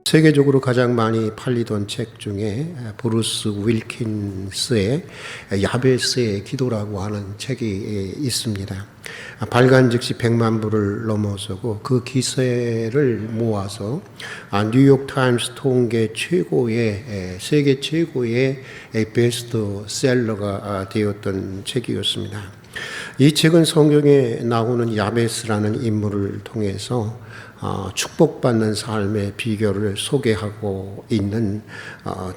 세계적으로 가장 많이 팔리던 책 중에 브루스 윌킨스의 야베스의 기도라고 하는 책이 있습니다. 발간 즉시 100만 부를 넘어서고 그 기세를 모아서 뉴욕타임스 통계 최고의 세계 최고의 베스트셀러가 되었던 책이었습니다. 이 책은 성경에 나오는 야베스라는 인물을 통해서 축복받는 삶의 비결을 소개하고 있는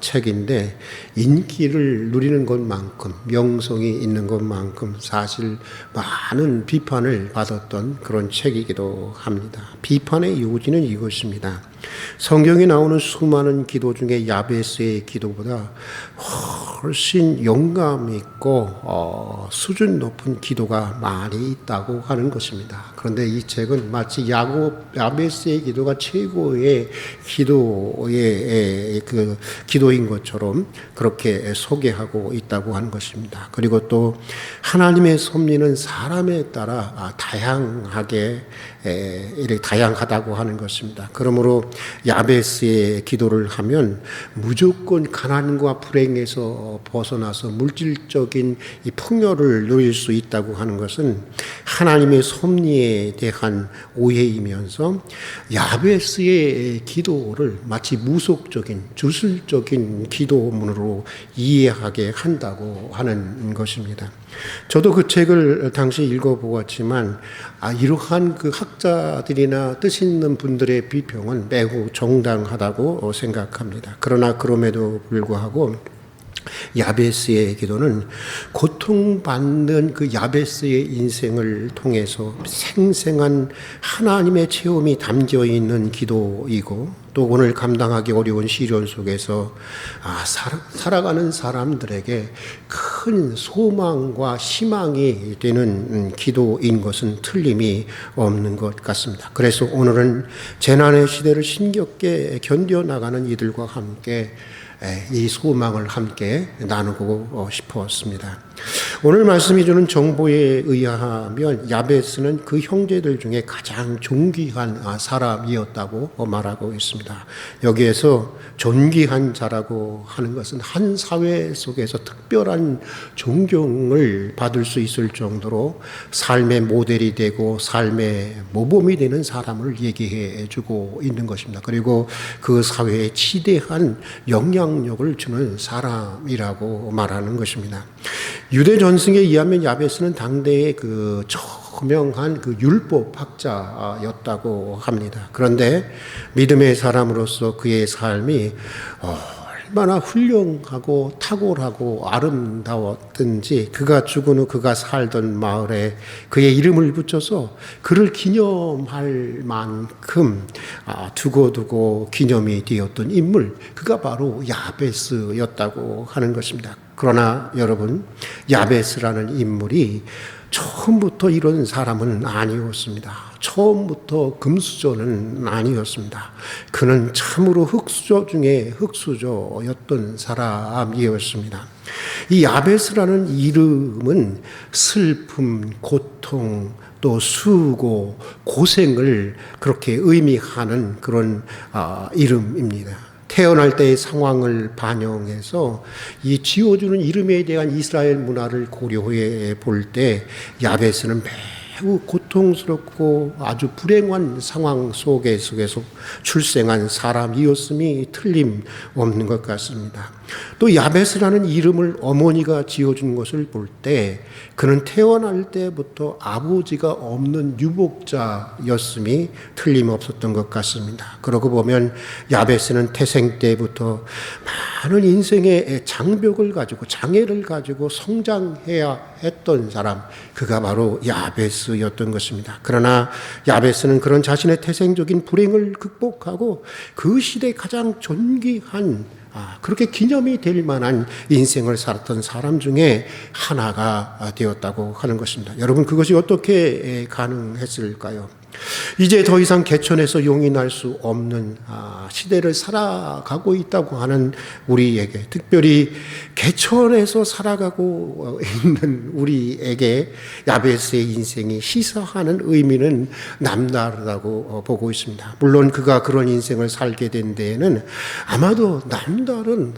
책인데, 인기를 누리는 것만큼, 명성이 있는 것만큼 사실 많은 비판을 받았던 그런 책이기도 합니다. 비판의 요지는 이것입니다. 성경에 나오는 수많은 기도 중에 야베스의 기도보다 훨씬 영감 있고 수준 높은 기도가 많이 있다고 하는 것입니다. 그런데 이 책은 마치 야베스의 기도가 최고의 기도인 것처럼 그렇게 소개하고 있다고 하는 것입니다. 그리고 또 하나님의 섭리는 사람에 따라 다양하다고 하는 것입니다. 그러므로 야베스의 기도를 하면 무조건 가난과 불행에서 벗어나서 물질적인 이 풍요를 누릴 수 있다고 하는 것은 하나님의 섭리에 대한 오해이면서 야베스의 기도를 마치 무속적인 주술적인 기도문으로 이해하게 한다고 하는 것입니다. 저도 그 책을 당시 읽어보았지만 이러한 그 학자들이나 뜻 있는 분들의 비평은 매우 정당하다고 생각합니다. 그러나 그럼에도 불구하고 야베스의 기도는 고통받는 그 야베스의 인생을 통해서 생생한 하나님의 체험이 담겨 있는 기도이고, 또 오늘 감당하기 어려운 시련 속에서 살아가는 사람들에게 큰 소망과 희망이 되는 기도인 것은 틀림이 없는 것 같습니다. 그래서 오늘은 재난의 시대를 힘겹게 견뎌나가는 이들과 함께 이 소망을 함께 나누고 싶었습니다. 오늘 말씀이 주는 정보에 의하면 야베스는 그 형제들 중에 가장 존귀한 사람이었다고 말하고 있습니다. 여기에서 존귀한 자라고 하는 것은 한 사회 속에서 특별한 존경을 받을 수 있을 정도로 삶의 모델이 되고 삶의 모범이 되는 사람을 얘기해 주고 있는 것입니다. 그리고 그 사회에 지대한 영향력을 주는 사람이라고 말하는 것입니다. 유대 전승에 의하면 야베스는 당대의 그 저명한 그 율법학자였다고 합니다. 그런데 믿음의 사람으로서 그의 삶이 얼마나 훌륭하고 탁월하고 아름다웠든지 그가 죽은 후 그가 살던 마을에 그의 이름을 붙여서 그를 기념할 만큼 두고두고 기념이 되었던 인물, 그가 바로 야베스였다고 하는 것입니다. 그러나 여러분, 야베스라는 인물이 처음부터 이런 사람은 아니었습니다. 처음부터 금수저는 아니었습니다. 그는 참으로 흙수저 중에 흙수저였던 사람이었습니다. 이 야베스라는 이름은 슬픔, 고통, 또 수고, 고생을 그렇게 의미하는 그런 이름입니다. 태어날 때의 상황을 반영해서 이 지어주는 이름에 대한 이스라엘 문화를 고려해 볼 때 야베스는 매우 고통스럽고 아주 불행한 상황 속에서 출생한 사람이었음이 틀림없는 것 같습니다. 또 야베스라는 이름을 어머니가 지어준 것을 볼 때 그는 태어날 때부터 아버지가 없는 유복자였음이 틀림없었던 것 같습니다. 그러고 보면 야베스는 태생 때부터 많은 인생의 장벽을 가지고 장애를 가지고 성장해야 했던 사람, 그가 바로 야베스였던 것입니다. 그러나 야베스는 그런 자신의 태생적인 불행을 극복하고 그 시대에 가장 존귀한 그렇게 기념이 될 만한 인생을 살았던 사람 중에 하나가 되었다고 하는 것입니다. 여러분, 그것이 어떻게 가능했을까요? 이제 더 이상 개천에서 용이 날 수 없는 시대를 살아가고 있다고 하는 우리에게, 특별히 개천에서 살아가고 있는 우리에게 야베스의 인생이 시사하는 의미는 남다르다고 보고 있습니다. 물론 그가 그런 인생을 살게 된 데에는 아마도 남다른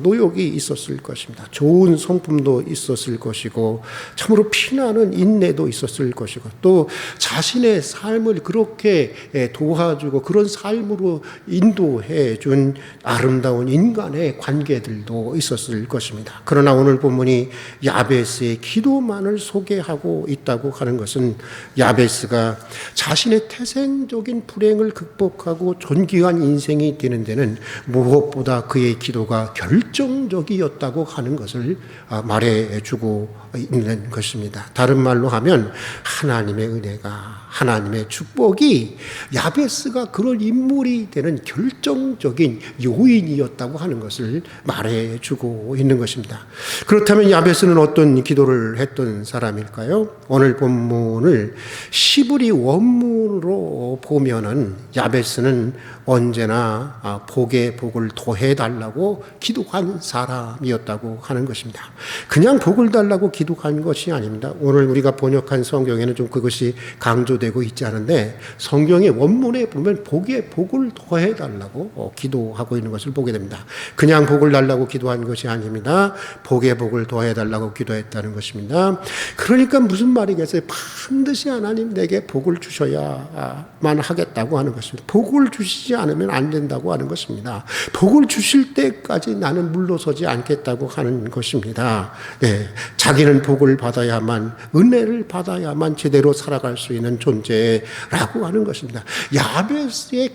노력이 있었을 것입니다. 좋은 성품도 있었을 것이고 참으로 피나는 인내도 있었을 것이고 또 자신의 삶을 그렇게 도와주고 그런 삶으로 인도해 준 아름다운 인간의 관계들도 있었을 것입니다. 그러나 오늘 본문이 야베스의 기도만을 소개하고 있다고 하는 것은 야베스가 자신의 태생적인 불행을 극복하고 존귀한 인생이 되는 데는 무엇보다 그의 기도가 결정적이었다고 하는 것을 말해주고 있는 것입니다. 다른 말로 하면 하나님의 은혜가, 하나님의 축복이 야베스가 그런 인물이 되는 결정적인 요인이었다고 하는 것을 말해주고 있는 것입니다. 그렇다면 야베스는 어떤 기도를 했던 사람일까요? 오늘 본문을 시브리 원문으로 보면은 야베스는 언제나 복에 복을 더해달라고 기도한 사람이었다고 하는 것입니다. 그냥 복을 달라고 기도한 것이 아닙니다. 오늘 우리가 번역한 성경에는 좀 그것이 강조되고 있지 않은데 성경의 원문에 보면 복에 복을 더해달라고 기도하고 있는 것을 보게 됩니다. 그냥 복을 달라고 기도한 것이 아닙니다. 복에 복을 더해달라고 기도했다는 것입니다. 그러니까 무슨 말이겠어요? 반드시 하나님 내게 복을 주셔야만 하겠다고 하는 것입니다. 복을 주시지 않으면 안 된다고 하는 것입니다. 복을 주실 때까지 나는 물러서지 않겠다고 하는 것입니다. 네, 자기는 복을 받아야만, 은혜를 받아야만 제대로 살아갈 수 있는 존재라고 하는 것입니다. 야베스의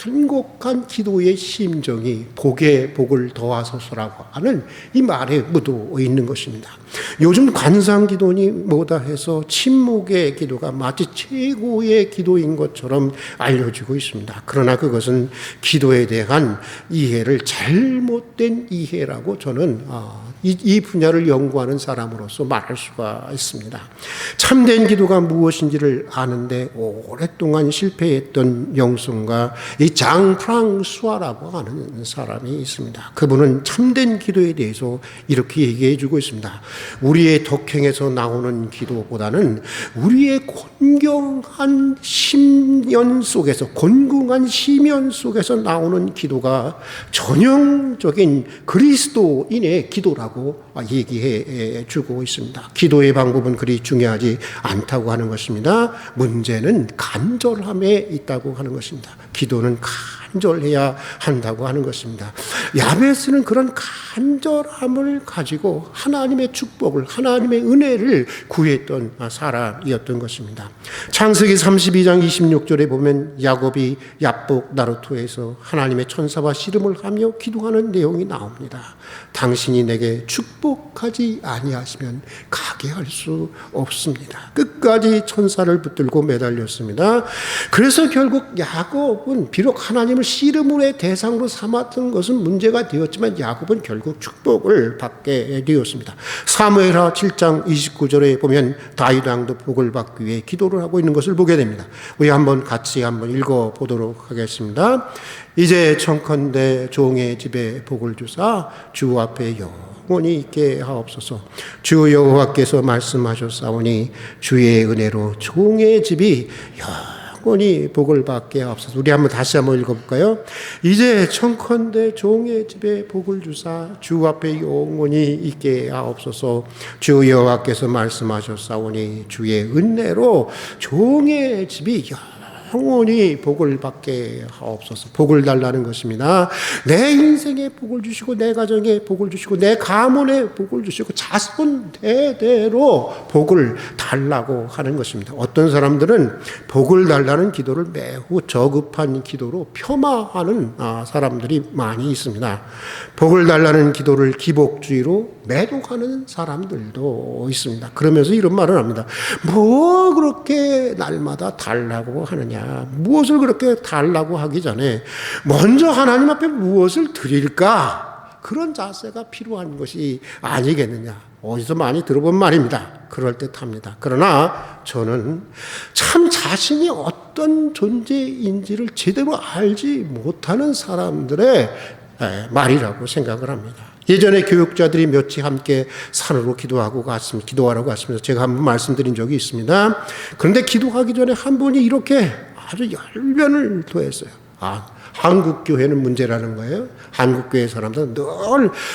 간곡한 기도의 심정이 복에 복을 더하소서라고 하는 이 말에 묻어 있는 것입니다. 요즘 관상 기도니 뭐다 해서 침묵의 기도가 마치 최고의 기도인 것처럼 알려지고 있습니다. 그러나 그것은 기도에 대한 이해를 잘못된 이해라고 저는 이 분야를 연구하는 사람으로서 말할 수가 있습니다. 참된 기도가 무엇인지를 아는데 오랫동안 실패했던 영성가 이 장 프랑수아라고 하는 사람이 있습니다. 그분은 참된 기도에 대해서 이렇게 얘기해 주고 있습니다. 우리의 덕행에서 나오는 기도보다는 우리의 곤경한 심연 속에서, 곤궁한 심연 속에서 나오는 기도가 전형적인 그리스도인의 기도라고 얘기해 주고 있습니다. 기도의 방법은 그리 중요하지 않다고 하는 것입니다. 문제는 간절함에 있다고 하는 것입니다. 기도는 간절해야 한다고 하는 것입니다. 야베스는 그런 간절함을 가지고 하나님의 축복을, 하나님의 은혜를 구했던 사람이었던 것입니다. 창세기 32장 26절에 보면 야곱이 야복 나루토에서 하나님의 천사와 씨름을 하며 기도하는 내용이 나옵니다. 당신이 내게 축복하지 아니하시면 가게 할 수 없습니다. 끝까지 천사를 붙들고 매달렸습니다. 그래서 결국 야곱은 비록 하나님을 씨름의 대상으로 삼았던 것은 문제가 되었지만 야곱은 결국 축복을 받게 되었습니다. 사무엘하 7장 29절에 보면 다윗 왕도 복을 받기 위해 기도를 하고 있는 것을 보게 됩니다. 우리 같이 한번 읽어보도록 하겠습니다. 이제 청컨대 종의 집에 복을 주사 주 앞에 영원히 있게 하옵소서. 주 여호와께서 말씀하셨사오니 주의 은혜로 종의 집이 영원히 복을 받게 하옵소서. 우리 다시 한번 읽어볼까요? 이제 청컨대 종의 집에 복을 주사 주 앞에 영원히 있게 하옵소서. 주 여호와께서 말씀하셨사오니 주의 은혜로 종의 집이 영원히 복을 받게 하옵소서. 복을 달라는 것입니다. 내 인생에 복을 주시고 내 가정에 복을 주시고 내 가문에 복을 주시고 자손 대대로 복을 달라고 하는 것입니다. 어떤 사람들은 복을 달라는 기도를 매우 저급한 기도로 폄하하는 사람들이 많이 있습니다. 복을 달라는 기도를 기복주의로 매도하는 사람들도 있습니다. 그러면서 이런 말을 합니다. 뭐 그렇게 날마다 달라고 하느냐. 무엇을 그렇게 달라고 하기 전에 먼저 하나님 앞에 무엇을 드릴까? 그런 자세가 필요한 것이 아니겠느냐. 어디서 많이 들어본 말입니다. 그럴듯합니다. 그러나 저는 참 자신이 어떤 존재인지를 제대로 알지 못하는 사람들의 말이라고 생각을 합니다. 예전에 교육자들이 몇이 함께 산으로 기도하러 갔습니다. 제가 한번 말씀드린 적이 있습니다. 그런데 기도하기 전에 한 분이 이렇게 아주 열변을 토했어요. 한국 교회는 문제라는 거예요. 한국 교회 사람들은 늘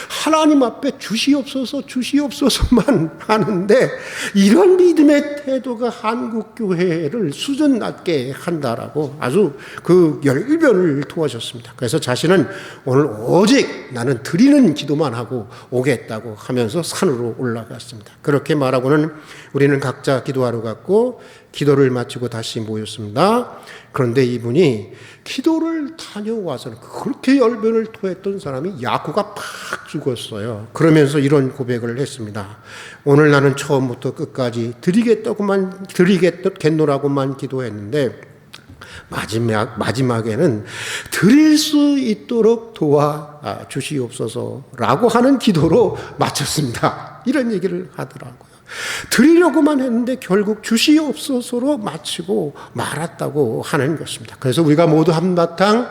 하나님 앞에 주시옵소서만 하는데 이런 믿음의 태도가 한국 교회를 수준 낮게 한다라고 아주 그 열변을 토하셨습니다. 그래서 자신은 오늘 오직 나는 드리는 기도만 하고 오겠다고 하면서 산으로 올라갔습니다. 그렇게 말하고는 우리는 각자 기도하러 갔고 기도를 마치고 다시 모였습니다. 그런데 이분이 기도를 다녀와서는 그렇게 열변을 토했던 사람이 야구가 팍 죽었어요. 그러면서 이런 고백을 했습니다. 오늘 나는 처음부터 끝까지 드리겠노라고만 기도했는데 마지막에는 드릴 수 있도록 도와 주시옵소서라고 하는 기도로 마쳤습니다. 이런 얘기를 하더라고요. 드리려고만 했는데 결국 주시옵소서로 마치고 말았다고 하는 것입니다. 그래서 우리가 모두 한바탕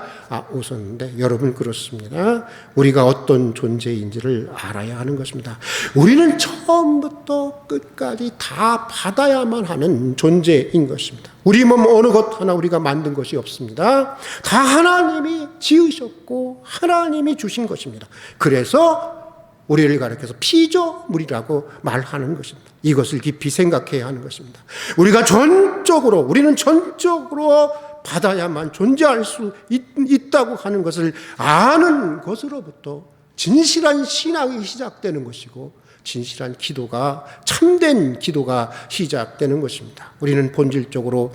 웃었는데 여러분 그렇습니다. 우리가 어떤 존재인지를 알아야 하는 것입니다. 우리는 처음부터 끝까지 다 받아야만 하는 존재인 것입니다. 우리 몸 어느 것 하나 우리가 만든 것이 없습니다. 다 하나님이 지으셨고 하나님이 주신 것입니다. 그래서 우리를 가리켜서 피조물이라고 말하는 것입니다. 이것을 깊이 생각해야 하는 것입니다. 우리는 전적으로 받아야만 존재할 수 있다고 하는 것을 아는 것으로부터 진실한 신앙이 시작되는 것이고 진실한 기도가 참된 기도가 시작되는 것입니다. 우리는 본질적으로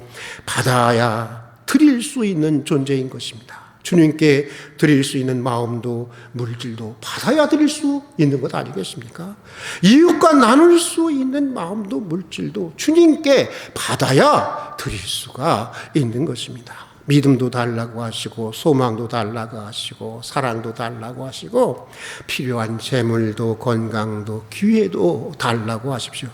받아야 드릴 수 있는 존재인 것입니다. 주님께 드릴 수 있는 마음도 물질도 받아야 드릴 수 있는 것 아니겠습니까? 이웃과 나눌 수 있는 마음도 물질도 주님께 받아야 드릴 수가 있는 것입니다. 믿음도 달라고 하시고 소망도 달라고 하시고 사랑도 달라고 하시고 필요한 재물도 건강도 기회도 달라고 하십시오.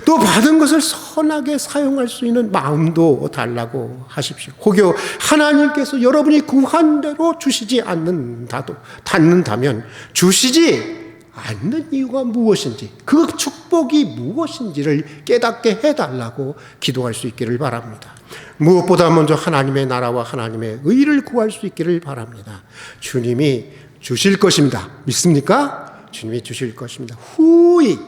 또 받은 것을 선하게 사용할 수 있는 마음도 달라고 하십시오. 혹여 하나님께서 여러분이 구한 대로 주시지 않는다면 주시지 않는 이유가 무엇인지 그 축복이 무엇인지를 깨닫게 해달라고 기도할 수 있기를 바랍니다. 무엇보다 먼저 하나님의 나라와 하나님의 의를 구할 수 있기를 바랍니다. 주님이 주실 것입니다. 믿습니까? 주님이 주실 것입니다. 후히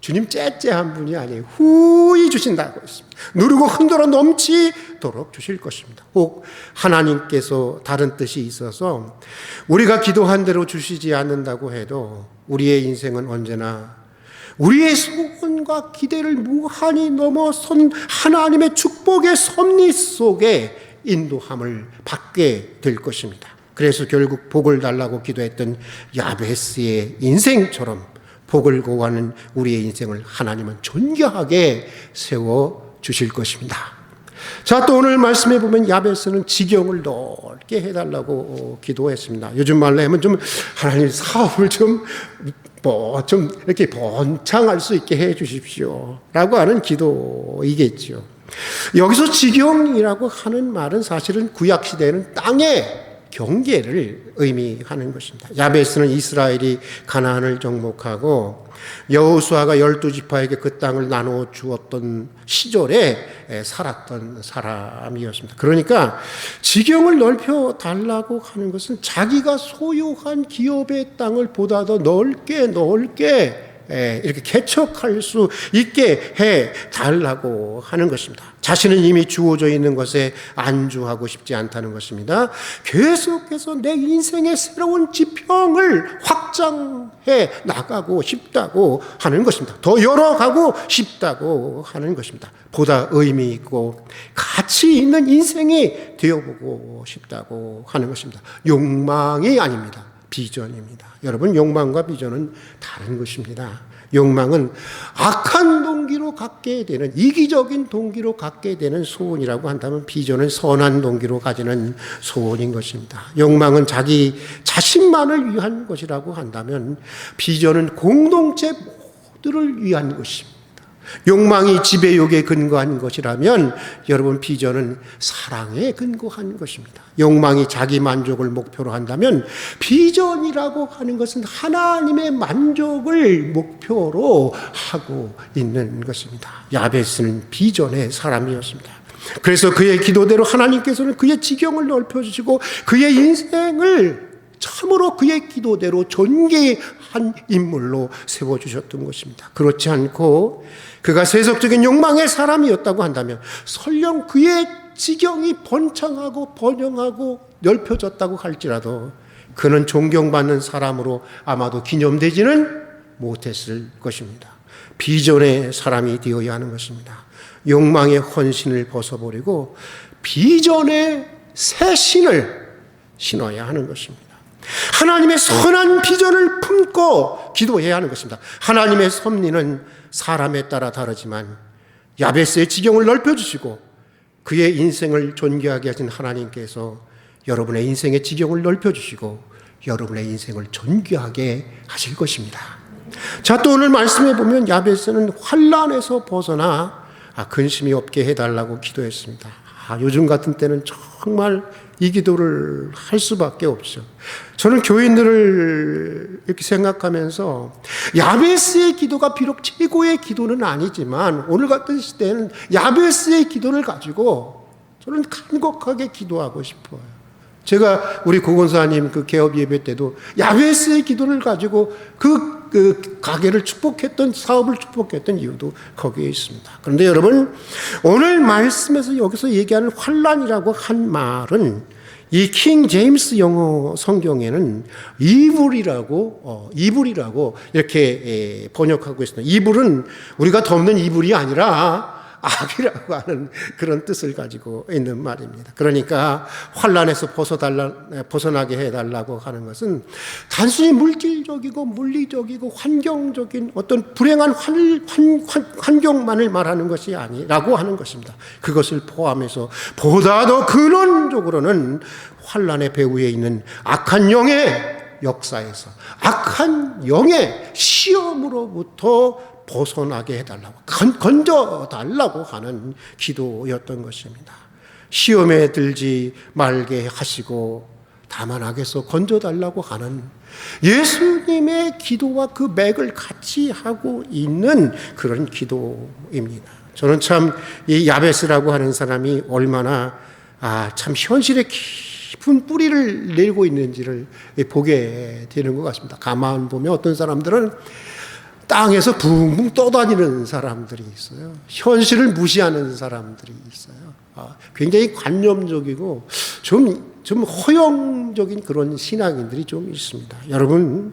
주님 째째한 분이 아니에요. 후히 주신다고 했습니다. 누르고 흔들어 넘치도록 주실 것입니다. 혹 하나님께서 다른 뜻이 있어서 우리가 기도한 대로 주시지 않는다고 해도 우리의 인생은 언제나 우리의 소원과 기대를 무한히 넘어선 하나님의 축복의 섭리 속에 인도함을 받게 될 것입니다. 그래서 결국 복을 달라고 기도했던 야베스의 인생처럼 복을 구하는 우리의 인생을 하나님은 존귀하게 세워주실 것입니다. 자, 또 오늘 말씀해 보면 야베스는 지경을 넓게 해달라고 기도했습니다. 요즘 말로 하면 좀 하나님 사업을 좀 이렇게 번창할 수 있게 해 주십시오 라고 하는 기도이겠죠. 여기서 지경이라고 하는 말은 사실은 구약시대에는 땅의 경계를 의미하는 것입니다. 야베스는 이스라엘이 가나안을 정복하고 여호수아가 12지파에게 그 땅을 나누어 주었던 시절에 살았던 사람이었습니다. 그러니까 지경을 넓혀 달라고 하는 것은 자기가 소유한 기업의 땅을 보다 더 넓게 이렇게 개척할 수 있게 해 달라고 하는 것입니다. 자신은 이미 주어져 있는 것에 안주하고 싶지 않다는 것입니다. 계속해서 내 인생의 새로운 지평을 확장해 나가고 싶다고 하는 것입니다. 더 열어가고 싶다고 하는 것입니다. 보다 의미 있고 가치 있는 인생이 되어보고 싶다고 하는 것입니다. 욕망이 아닙니다. 비전입니다. 여러분, 욕망과 비전은 다른 것입니다. 욕망은 악한 동기로 갖게 되는, 이기적인 동기로 갖게 되는 소원이라고 한다면, 비전은 선한 동기로 가지는 소원인 것입니다. 욕망은 자기 자신만을 위한 것이라고 한다면, 비전은 공동체 모두를 위한 것입니다. 욕망이 지배욕에 근거한 것이라면 여러분, 비전은 사랑에 근거한 것입니다. 욕망이 자기 만족을 목표로 한다면 비전이라고 하는 것은 하나님의 만족을 목표로 하고 있는 것입니다. 야베스는 비전의 사람이었습니다. 그래서 그의 기도대로 하나님께서는 그의 지경을 넓혀주시고 그의 인생을 참으로 그의 기도대로 존귀한 인물로 세워주셨던 것입니다. 그렇지 않고 그가 세속적인 욕망의 사람이었다고 한다면 설령 그의 지경이 번창하고 번영하고 넓혀졌다고 할지라도 그는 존경받는 사람으로 아마도 기념되지는 못했을 것입니다. 비전의 사람이 되어야 하는 것입니다. 욕망의 헌신을 벗어버리고 비전의 새 신을 신어야 하는 것입니다. 하나님의 선한 비전을 품고 기도해야 하는 것입니다. 하나님의 섭리는 사람에 따라 다르지만 야베스의 지경을 넓혀주시고 그의 인생을 존귀하게 하신 하나님께서 여러분의 인생의 지경을 넓혀주시고 여러분의 인생을 존귀하게 하실 것입니다. 자, 또 오늘 말씀해 보면 야베스는 환난에서 벗어나 근심이 없게 해달라고 기도했습니다. 요즘 같은 때는 정말 이 기도를 할 수밖에 없죠. 저는 교인들을 이렇게 생각하면서 야베스의 기도가 비록 최고의 기도는 아니지만 오늘 같은 시대에는 야베스의 기도를 가지고 저는 간곡하게 기도하고 싶어요. 제가 우리 고건사님 그 개업 예배 때도 야베스의 기도를 가지고 그 가게를 축복했던, 사업을 축복했던 이유도 거기에 있습니다. 그런데 여러분, 오늘 말씀에서 여기서 얘기하는 환난이라고 한 말은 이 킹 제임스 영어 성경에는 이불이라고 이렇게 번역하고 있습니다. 이불은 우리가 덮는 이불이 아니라 악이라고 하는 그런 뜻을 가지고 있는 말입니다. 그러니까 환난에서 벗어나게 해달라고 하는 것은 단순히 물질적이고 물리적이고 환경적인 어떤 불행한 환경만을 말하는 것이 아니라고 하는 것입니다. 그것을 포함해서 보다 더 근원적으로는 환난의 배후에 있는 악한 영의 역사에서 악한 영의 시험으로부터 벗어나게 해달라고, 건져달라고 하는 기도였던 것입니다. 시험에 들지 말게 하시고 다만 악에서 건져달라고 하는 예수님의 기도와 그 맥을 같이 하고 있는 그런 기도입니다. 저는 참 이 야베스라고 하는 사람이 얼마나 참 현실에 깊은 뿌리를 내고 있는지를 보게 되는 것 같습니다. 가만 보면 어떤 사람들은 땅에서 붕붕 떠다니는 사람들이 있어요. 현실을 무시하는 사람들이 있어요. 굉장히 관념적이고 좀 허영적인 그런 신앙인들이 좀 있습니다. 여러분,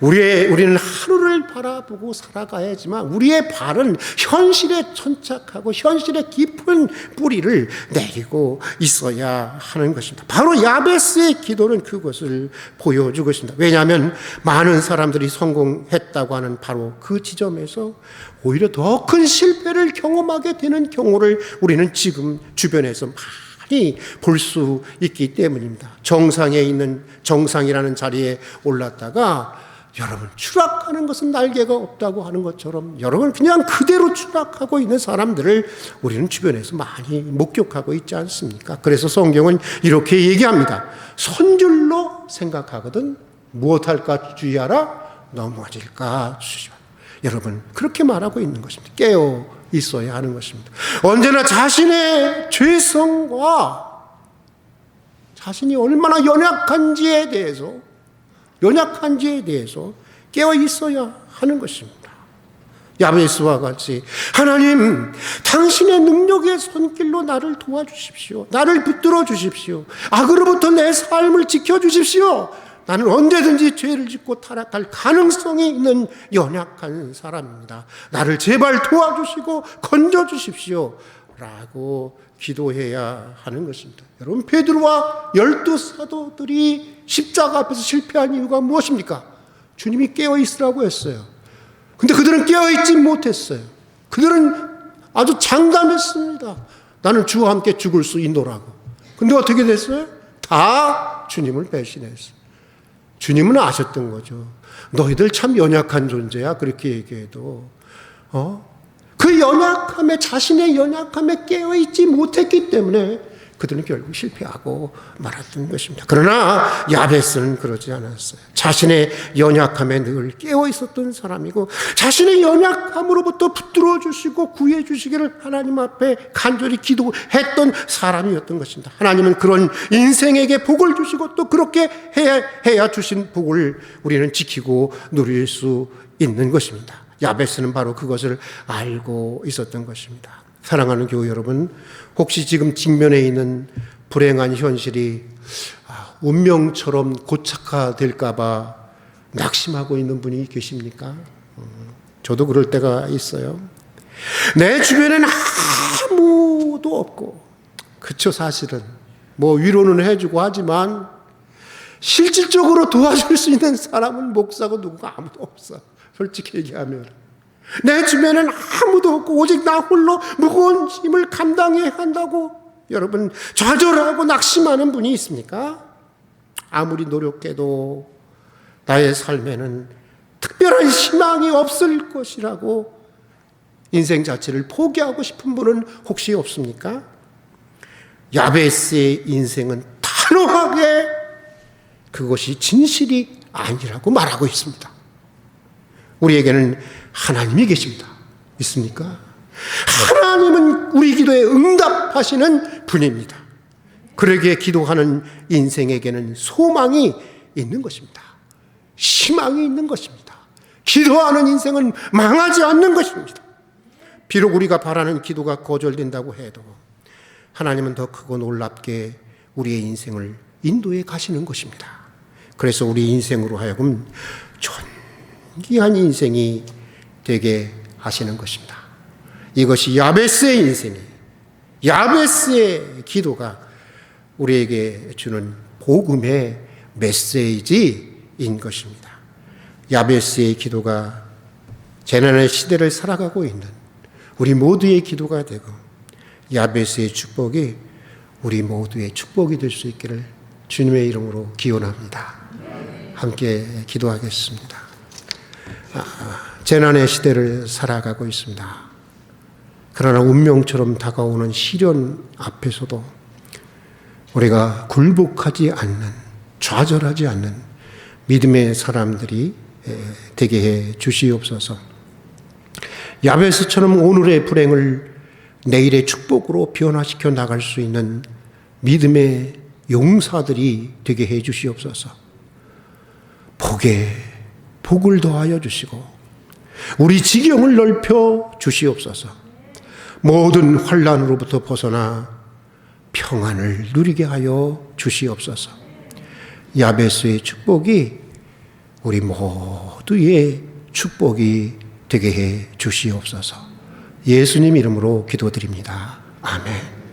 우리는 하루를 바라보고 살아가야지만 우리의 발은 현실에 천착하고 현실에 깊은 뿌리를 내리고 있어야 하는 것입니다. 바로 야베스의 기도는 그것을 보여주고 있습니다. 왜냐하면 많은 사람들이 성공했다고 하는 바로 그 지점에서 오히려 더 큰 실패를 경험하게 되는 경우를 우리는 지금 주변에서 많이 볼 수 있기 때문입니다. 정상에 있는 정상이라는 자리에 올랐다가 여러분 추락하는 것은 날개가 없다고 하는 것처럼 여러분 그냥 그대로 추락하고 있는 사람들을 우리는 주변에서 많이 목격하고 있지 않습니까? 그래서 성경은 이렇게 얘기합니다. 선줄로 생각하거든 무엇할까 주의하라 넘어질까 주의하라. 여러분 그렇게 말하고 있는 것입니다. 깨어 있어야 하는 것입니다. 언제나 자신의 죄성과 자신이 얼마나 연약한지에 대해서 깨어 있어야 하는 것입니다. 야베스와 같이 하나님, 당신의 능력의 손길로 나를 도와주십시오. 나를 붙들어 주십시오. 악으로부터 내 삶을 지켜주십시오. 나는 언제든지 죄를 짓고 타락할 가능성이 있는 연약한 사람입니다. 나를 제발 도와주시고 건져주십시오 라고 기도해야 하는 것입니다. 여러분, 베드로와 12사도들이 십자가 앞에서 실패한 이유가 무엇입니까? 주님이 깨어있으라고 했어요. 근데 그들은 깨어있지 못했어요. 그들은 아주 장담했습니다. 나는 주와 함께 죽을 수 있노라고. 근데 어떻게 됐어요? 다 주님을 배신했어요. 주님은 아셨던 거죠. 너희들 참 연약한 존재야, 그렇게 얘기해도. 그 연약함에, 자신의 연약함에 깨어있지 못했기 때문에 그들은 결국 실패하고 말았던 것입니다. 그러나 야베스는 그러지 않았어요. 자신의 연약함에 늘 깨어있었던 사람이고, 자신의 연약함으로부터 붙들어 주시고 구해 주시기를 하나님 앞에 간절히 기도했던 사람이었던 것입니다. 하나님은 그런 인생에게 복을 주시고 또 그렇게 해야 주신 복을 우리는 지키고 누릴 수 있는 것입니다. 야베스는 바로 그것을 알고 있었던 것입니다. 사랑하는 교회 여러분, 혹시 지금 직면해 있는 불행한 현실이 운명처럼 고착화될까 봐 낙심하고 있는 분이 계십니까? 저도 그럴 때가 있어요. 내 주변에는 아무도 없고, 그쵸, 사실은 뭐 위로는 해주고 하지만 실질적으로 도와줄 수 있는 사람은 목사고 누구가 아무도 없어. 솔직히 얘기하면 내 주변에는 아무도 없고 오직 나 홀로 무거운 짐을 감당해야 한다고 여러분 좌절하고 낙심하는 분이 있습니까? 아무리 노력해도 나의 삶에는 특별한 희망이 없을 것이라고 인생 자체를 포기하고 싶은 분은 혹시 없습니까? 야베스의 인생은 단호하게 그것이 진실이 아니라고 말하고 있습니다. 우리에게는 하나님이 계십니다. 있습니까? 하나님은 우리 기도에 응답하시는 분입니다. 그러기에 기도하는 인생에게는 소망이 있는 것입니다. 희망이 있는 것입니다. 기도하는 인생은 망하지 않는 것입니다. 비록 우리가 바라는 기도가 거절된다고 해도 하나님은 더 크고 놀랍게 우리의 인생을 인도해 가시는 것입니다. 그래서 우리 인생으로 하여금 존귀한 인생이 되게 하시는 것입니다. 이것이 야베스의 인생이, 야베스의 기도가 우리에게 주는 복음의 메시지인 것입니다. 야베스의 기도가 재난의 시대를 살아가고 있는 우리 모두의 기도가 되고, 야베스의 축복이 우리 모두의 축복이 될 수 있기를 주님의 이름으로 기원합니다. 함께 기도하겠습니다. 재난의 시대를 살아가고 있습니다. 그러나 운명처럼 다가오는 시련 앞에서도 우리가 굴복하지 않는, 좌절하지 않는 믿음의 사람들이 되게 해 주시옵소서. 야베스처럼 오늘의 불행을 내일의 축복으로 변화시켜 나갈 수 있는 믿음의 용사들이 되게 해 주시옵소서. 복에 복을 더하여 주시고 우리 지경을 넓혀 주시옵소서. 모든 환난으로부터 벗어나 평안을 누리게 하여 주시옵소서. 야베스의 축복이 우리 모두의 축복이 되게 해 주시옵소서. 예수님 이름으로 기도드립니다. 아멘.